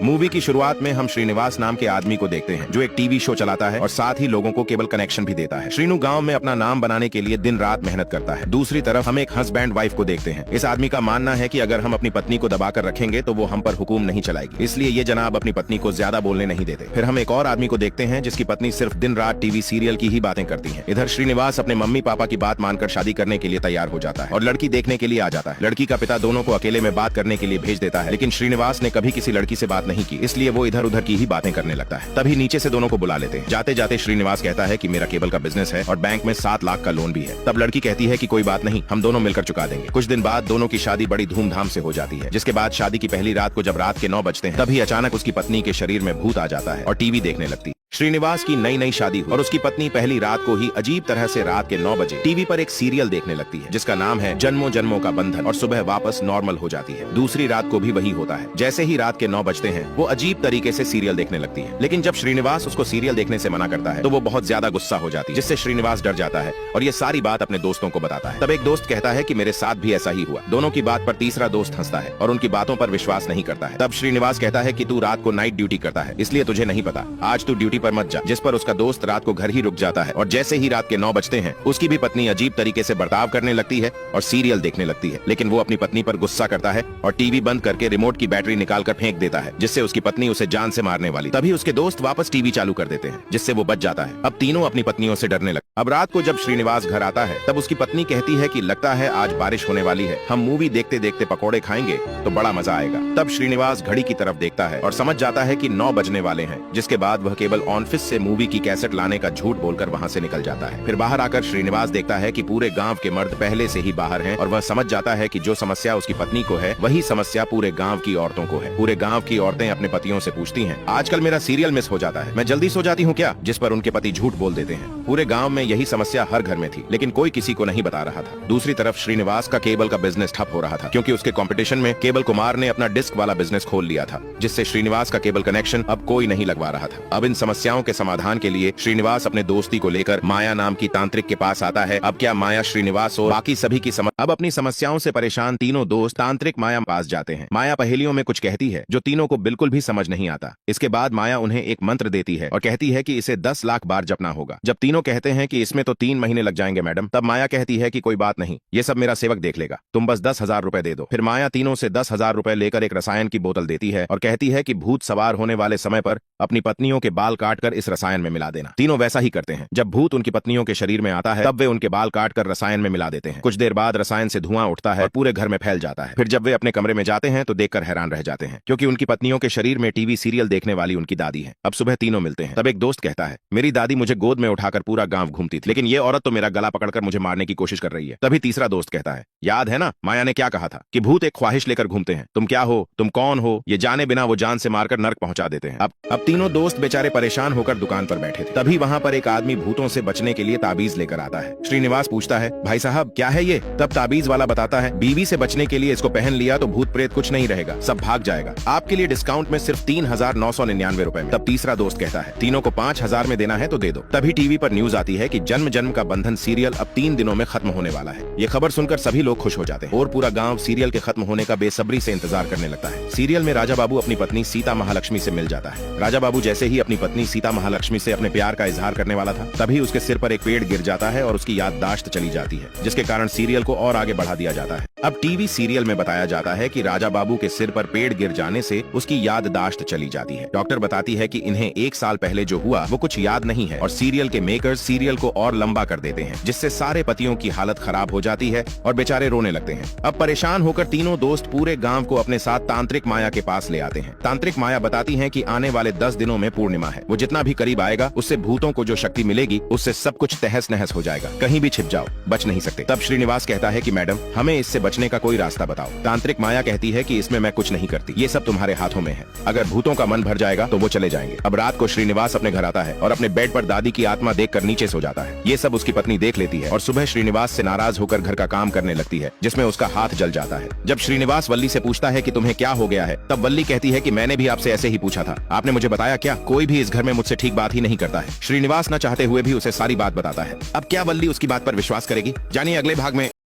Movie की शुरुआत में हम श्रीनिवास नाम के आदमी को देखते हैं जो एक टीवी शो चलाता है और साथ ही लोगों को केबल कनेक्शन भी देता है। श्रीनु गांव में अपना नाम बनाने के लिए दिन रात मेहनत करता है। दूसरी तरफ हम एक हस्बैंड वाइफ को देखते हैं। इस आदमी का मानना है कि अगर हम अपनी पत्नी को दबाकर रखेंगे तो वो हम पर हुकूम नहीं चलाएगी, इसलिए ये जनाब अपनी पत्नी को ज्यादा बोलने नहीं देते। फिर हम एक और आदमी को देखते हैं जिसकी पत्नी सिर्फ दिन रात टीवी सीरियल की ही बातें करती है। इधर श्रीनिवास अपने मम्मी पापा की बात मानकर शादी करने के लिए तैयार हो जाता है और लड़की देखने के लिए आ जाता है। लड़की का पिता दोनों को अकेले में बात करने के लिए भेज देता है, लेकिन श्रीनिवास ने कभी किसी लड़की से बात नहीं की, इसलिए वो इधर उधर की ही बातें करने लगता है। तभी नीचे से दोनों को बुला लेते हैं। जाते जाते श्रीनिवास कहता है कि मेरा केबल का बिजनेस है और बैंक में 7 लाख का लोन भी है। तब लड़की कहती है कि कोई बात नहीं, हम दोनों मिलकर चुका देंगे। कुछ दिन बाद दोनों की शादी बड़ी धूमधाम से हो जाती है, जिसके बाद शादी की पहली रात को जब रात के 9 बजते हैं तभी अचानक उसकी पत्नी के शरीर में भूत आ जाता है और टीवी देखने लगती है। श्रीनिवास की नई नई शादी हुई और उसकी पत्नी पहली रात को ही अजीब तरह से रात के 9 बजे टीवी पर एक सीरियल देखने लगती है जिसका नाम है जन्मों जन्मों का बंधन और सुबह वापस नॉर्मल हो जाती है। दूसरी रात को भी वही होता है। जैसे ही रात के 9 बजते हैं वो अजीब तरीके से सीरियल देखने लगती है, लेकिन जब श्रीनिवास उसको सीरियल देखने से मना करता है तो वो बहुत ज्यादा गुस्सा हो जाती है, जिससे श्रीनिवास डर जाता है और ये सारी बात अपने दोस्तों को बताता है। तब एक दोस्त कहता है कि मेरे साथ भी ऐसा ही हुआ। दोनों की बात पर तीसरा दोस्त हंसता है और उनकी बातों पर विश्वास नहीं करता है। तब श्रीनिवास कहता है कि तू रात को नाइट ड्यूटी करता है, इसलिए तुझे नहीं पता, आज तू ड्यूटी पर मत जा। जिस पर उसका दोस्त रात को घर ही रुक जाता है और जैसे ही रात के 9 बजते हैं उसकी भी पत्नी अजीब तरीके से बर्ताव करने लगती है और सीरियल देखने लगती है, लेकिन वो अपनी पत्नी पर गुस्सा करता है और टीवी बंद करके रिमोट की बैटरी निकालकर फेंक देता है, जिससे उसकी पत्नी उसे जान से मारने वाली। तभी उसके दोस्त वापस टीवी चालू कर देते हैं, जिससे वो बच जाता है। अब तीनों अपनी पत्नियों से डरने लगते। अब रात को जब श्रीनिवास घर आता है तब उसकी पत्नी कहती है कि लगता है आज बारिश होने वाली है, हम मूवी देखते देखते पकौड़े खाएंगे तो बड़ा मजा आएगा। तब श्रीनिवास घड़ी की तरफ देखता है और समझ जाता है कि 9 बजने वाले हैं, जिसके बाद वह केबल ऑफिस से मूवी की कैसेट लाने का झूठ बोलकर वहां से निकल जाता है। फिर बाहर आकर श्रीनिवास देखता है कि पूरे गांव के मर्द पहले से ही बाहर हैं और वह समझ जाता है कि जो समस्या उसकी पत्नी को है वही समस्या पूरे गांव की औरतों को है। पूरे गांव की औरतें अपने पतियों से पूछती हैं, आजकल मेरा सीरियल मिस हो जाता है, मैं जल्दी सो जाती हूँ क्या? जिस पर उनके पति झूठ बोल देते हैं। पूरे गांव में यही समस्या हर घर में थी, लेकिन कोई किसी को नहीं बता रहा था। दूसरी तरफ श्रीनिवास का केबल का बिजनेस ठप हो रहा था, क्योंकि उसके कंपटीशन में केबल कुमार ने अपना डिस्क वाला बिजनेस खोल लिया था, जिससे श्रीनिवास का केबल कनेक्शन अब कोई नहीं लगवा रहा था। अब इन समस्याओं के समाधान के लिए श्रीनिवास अपने दोस्ती को लेकर माया नाम की तांत्रिक के पास आता है। अब क्या माया श्रीनिवास और बाकी सभी की अब अपनी समस्याओं से परेशान तीनों दोस्त तांत्रिक माया पास जाते हैं। माया पहेलियों में कुछ कहती है जो तीनों को बिल्कुल भी समझ नहीं आता। इसके बाद माया उन्हें एक मंत्र देती है और कहती है कि इसे 10 लाख बार जपना होगा। जब तीनों कहते हैं कि इसमें तो 3 महीने लग जाएंगे मैडम, तब माया कहती है कि कोई बात नहीं, ये सब मेरा सेवक देख लेगा, तुम बस 10,000 रुपए दे दो। फिर माया तीनों से 10,000 रुपए लेकर एक रसायन की बोतल देती है और कहती है कि भूत सवार होने वाले समय पर अपनी पत्नियों के बाल काटकर इस रसायन में मिला देना। तीनों वैसा ही करते हैं। जब भूत उनकी पत्नियों के शरीर में आता है तब वे उनके बाल काटकर रसायन में मिला देते हैं। कुछ देर बाद रसायन से धुआं उठता है और पूरे घर में फैल जाता है। फिर जब वे अपने कमरे में जाते हैं तो देखकर हैरान रह जाते हैं, क्योंकि उनकी पत्नियों के शरीर में टीवी सीरियल देखने वाली उनकी दादी है। अब सुबह तीनों मिलते हैं। तब एक दोस्त कहता है, मेरी दादी मुझे गोद में उठाकर पूरा गांव घूमती थी, लेकिन ये औरत तो मेरा गला पकड़कर मुझे मारने की कोशिश कर रही है। तभी तीसरा दोस्त कहता है, याद है ना माया ने क्या कहा था कि भूत एक ख्वाहिश लेकर घूमते हैं, तुम क्या हो, तुम कौन हो, ये जाने बिना वो जान से मारकर नर्क पहुंचा देते हैं। अब तीनों दोस्त बेचारे परेशान होकर दुकान पर बैठे थे। तभी वहां पर एक आदमी भूतों से बचने के लिए ताबीज लेकर आता है। श्रीनिवास पूछता है, भाई साहब क्या है ये? तब ताबीज वाला बताता है, बीवी से बचने के लिए इसको पहन लिया तो भूत प्रेत कुछ नहीं रहेगा, सब भाग जाएगा, आपके लिए डिस्काउंट में सिर्फ 3,999 रुपए में। तब तीसरा दोस्त कहता है, तीनों को 5,000 में देना है तो दे दो। तभी टीवी पर न्यूज आती है कि जन्म जन्म का बंधन सीरियल अब 3 दिनों में खत्म होने वाला है। ये खबर सुनकर सभी लोग खुश हो जाते हैं और पूरा गाँव सीरियल के खत्म होने का बेसब्री से इंतजार करने लगता है। सीरियल में राजा बाबू अपनी पत्नी सीता महालक्ष्मी से मिल जाता है। राजा बाबू जैसे ही अपनी पत्नी सीता महालक्ष्मी से अपने प्यार का इजहार करने वाला था, तभी उसके सिर पर एक पेड़ गिर जाता है और उसकी याददाश्त चली जाती है, जिसके कारण सीरियल को और आगे बढ़ा दिया जाता है। अब टीवी सीरियल में बताया जाता है कि राजा बाबू के सिर पर पेड़ गिर जाने से उसकी याददाश्त चली जाती है। डॉक्टर बताती है कि इन्हें 1 साल पहले जो हुआ वो कुछ याद नहीं है और सीरियल के मेकर्स सीरियल को और लंबा कर देते हैं, जिससे सारे पतियों की हालत खराब हो जाती है और बेचारे रोने लगते हैं। अब परेशान होकर तीनों दोस्त पूरे गांव को अपने साथ तांत्रिक माया के पास ले आते हैं। तांत्रिक माया बताती है कि आने वाले 10 दिनों में पूर्णिमा है, वो जितना भी करीब आएगा उससे भूतों को जो शक्ति मिलेगी उससे सब कुछ तहस नहस हो जाएगा, कहीं भी छिप जाओ, बच नहीं सकते। तब श्रीनिवास कहता है कि मैडम हमें इससे बचने का कोई रास्ता बताओ। तांत्रिक माया कहती है कि इसमें मैं कुछ नहीं करती, ये सब तुम्हारे हाथों में है, अगर भूतों का मन भर जाएगा तो वो चले जाएंगे। अब रात को श्रीनिवास अपने घर आता है और अपने बेड पर दादी की आत्मा देखकर नीचे सो जाता है। ये सब उसकी पत्नी देख लेती है और सुबह श्रीनिवास से नाराज होकर घर का काम करने लगती है, जिसमें उसका हाथ जल जाता है। जब श्रीनिवास वल्ली से पूछता है कि तुम्हें क्या हो गया है, तब वल्ली कहती है कि मैंने भी आपसे ऐसे ही पूछा था, आपने मुझे बताया क्या? कोई भी इस घर में मुझसे ठीक बात ही नहीं करता है। श्रीनिवास न चाहते हुए भी उसे सारी बात बताता है। अब क्या वल्ली उसकी बात पर विश्वास करेगी? जानिए अगले भाग में।